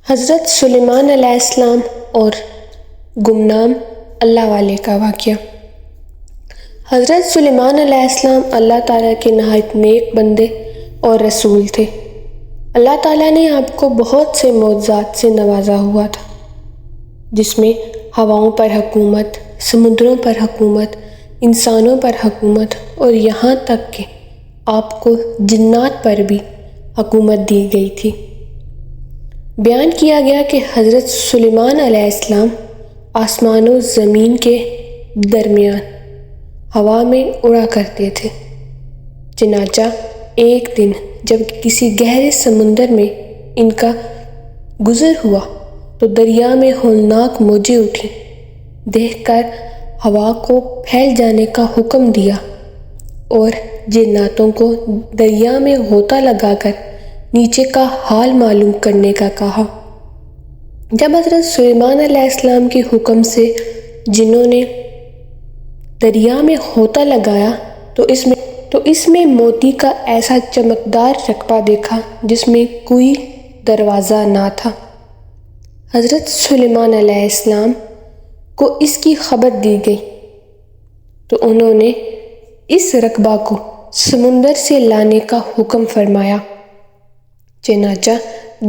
حضرت سلیمان علیہ السلام اور گمنام اللہ والے کا واقعہ۔ حضرت سلیمان علیہ السلام اللہ تعالیٰ کے نہایت نیک بندے اور رسول تھے۔ اللہ تعالیٰ نے آپ کو بہت سے معجزات سے نوازا ہوا تھا، جس میں ہواؤں پر حکومت، سمندروں پر حکومت، انسانوں پر حکومت اور یہاں تک کہ آپ کو جنات پر بھی حکومت دی گئی تھی۔ بیان کیا گیا کہ حضرت سلیمان علیہ السلام آسمان و زمین کے درمیان ہوا میں اڑا کرتے تھے۔ چنانچہ ایک دن جب کسی گہرے سمندر میں ان کا گزر ہوا تو دریا میں ہولناک موجیں اٹھیں۔ دیکھ کر ہوا کو پھیل جانے کا حکم دیا اور جناتوں کو دریا میں غوطہ لگا کر نیچے کا حال معلوم کرنے کا کہا۔ جب حضرت سلیمان علیہ السلام کے حکم سے جنوں نے دریا میں غوطہ لگایا تو اس میں موتی کا ایسا چمکدار رقبہ دیکھا جس میں کوئی دروازہ نہ تھا۔ حضرت سلیمان علیہ السلام کو اس کی خبر دی گئی تو انہوں نے اس رقبہ کو سمندر سے لانے کا حکم فرمایا۔ چنانچہ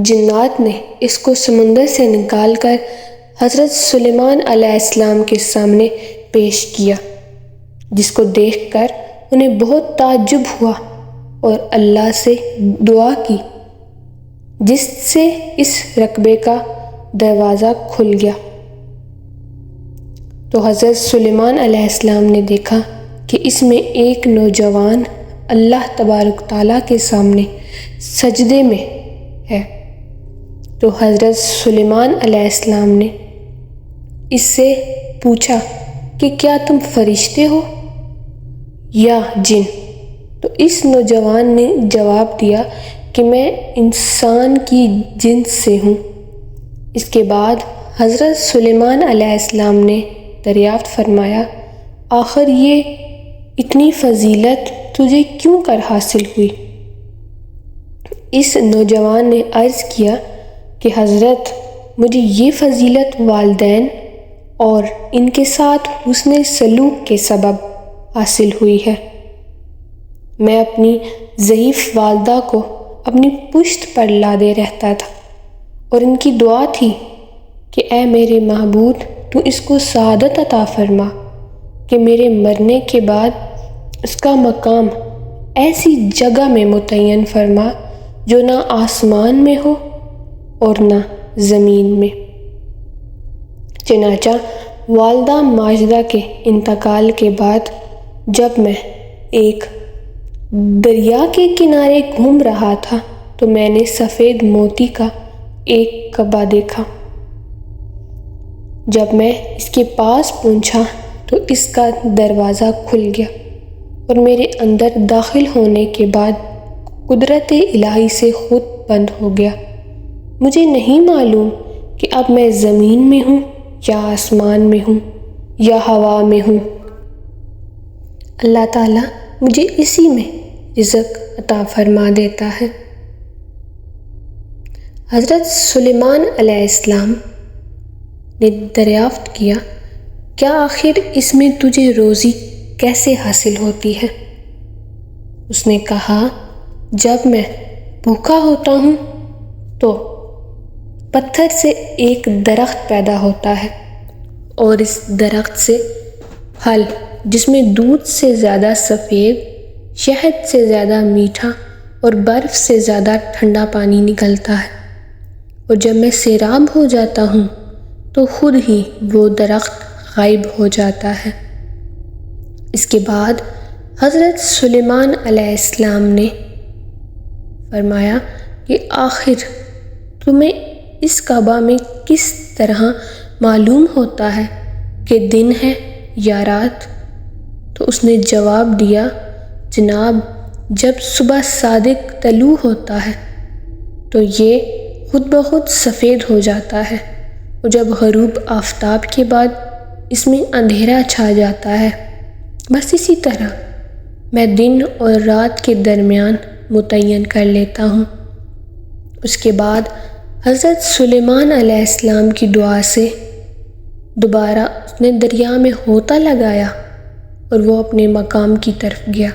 جنات نے اس کو سمندر سے نکال کر حضرت سلیمان علیہ السلام کے سامنے پیش کیا، جس کو دیکھ کر انہیں بہت تعجب ہوا اور اللہ سے دعا کی، جس سے اس رقبے کا دروازہ کھل گیا۔ تو حضرت سلیمان علیہ السلام نے دیکھا کہ اس میں ایک نوجوان اللہ تبارک تعالیٰ کے سامنے سجدے میں ہے۔ تو حضرت سلیمان علیہ السلام نے اس سے پوچھا کہ کیا تم فرشتے ہو یا جن؟ تو اس نوجوان نے جواب دیا کہ میں انسان کی جنس سے ہوں۔ اس کے بعد حضرت سلیمان علیہ السلام نے دریافت فرمایا، آخر یہ اتنی فضیلت تجھے کیوں کر حاصل ہوئی؟ اس نوجوان نے عرض کیا کہ حضرت، مجھے یہ فضیلت والدین اور ان کے ساتھ حسن سلوک کے سبب حاصل ہوئی ہے۔ میں اپنی ضعیف والدہ کو اپنی پشت پر لادے رہتا تھا اور ان کی دعا تھی کہ اے میرے معبود، تو اس کو سعادت عطا فرما کہ میرے مرنے کے بعد اس کا مقام ایسی جگہ میں متعین فرما جو نہ آسمان میں ہو اور نہ زمین میں۔ چنانچہ والدہ ماجدہ کے انتقال کے بعد جب میں ایک دریا کے کنارے گھوم رہا تھا تو میں نے سفید موتی کا ایک کعبہ دیکھا۔ جب میں اس کے پاس پہنچا تو اس کا دروازہ کھل گیا اور میرے اندر داخل ہونے کے بعد قدرت الہی سے خود بند ہو گیا۔ مجھے نہیں معلوم کہ اب میں زمین میں ہوں یا آسمان میں ہوں یا ہوا میں ہوں۔ اللہ تعالیٰ مجھے اسی میں رزق عطا فرما دیتا ہے۔ حضرت سلیمان علیہ السلام نے دریافت کیا، کیا آخر اس میں تجھے روزی کیسے حاصل ہوتی ہے؟ اس نے کہا، جب میں بھوکا ہوتا ہوں تو پتھر سے ایک درخت پیدا ہوتا ہے اور اس درخت سے پھل جس میں دودھ سے زیادہ سفید، شہد سے زیادہ میٹھا اور برف سے زیادہ ٹھنڈا پانی نکلتا ہے، اور جب میں سیراب ہو جاتا ہوں تو خود ہی وہ درخت غائب ہو جاتا ہے۔ اس کے بعد حضرت سلیمان علیہ السلام نے فرمایا کہ آخر تمہیں اس کعبہ میں کس طرح معلوم ہوتا ہے کہ دن ہے یا رات؟ تو اس نے جواب دیا، جناب، جب صبح صادق طلوع ہوتا ہے تو یہ خود بخود سفید ہو جاتا ہے، اور جب غروب آفتاب کے بعد اس میں اندھیرا چھا جاتا ہے۔ بس اسی طرح میں دن اور رات کے درمیان متعین کر لیتا ہوں۔ اس کے بعد حضرت سلیمان علیہ السلام کی دعا سے دوبارہ اس نے دریا میں ہوتا لگایا اور وہ اپنے مقام کی طرف گیا۔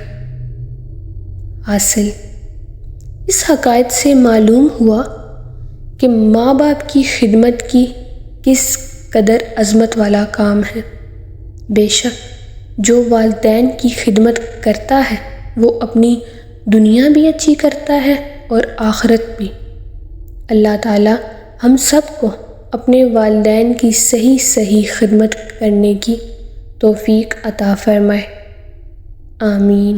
حاصل اس حکایت سے معلوم ہوا کہ ماں باپ کی خدمت کی کس قدر عظمت والا کام ہے۔ بے شک جو والدین کی خدمت کرتا ہے وہ اپنی دنیا بھی اچھی کرتا ہے اور آخرت بھی۔ اللہ تعالیٰ ہم سب کو اپنے والدین کی صحیح خدمت کرنے کی توفیق عطا فرمائے۔ آمین۔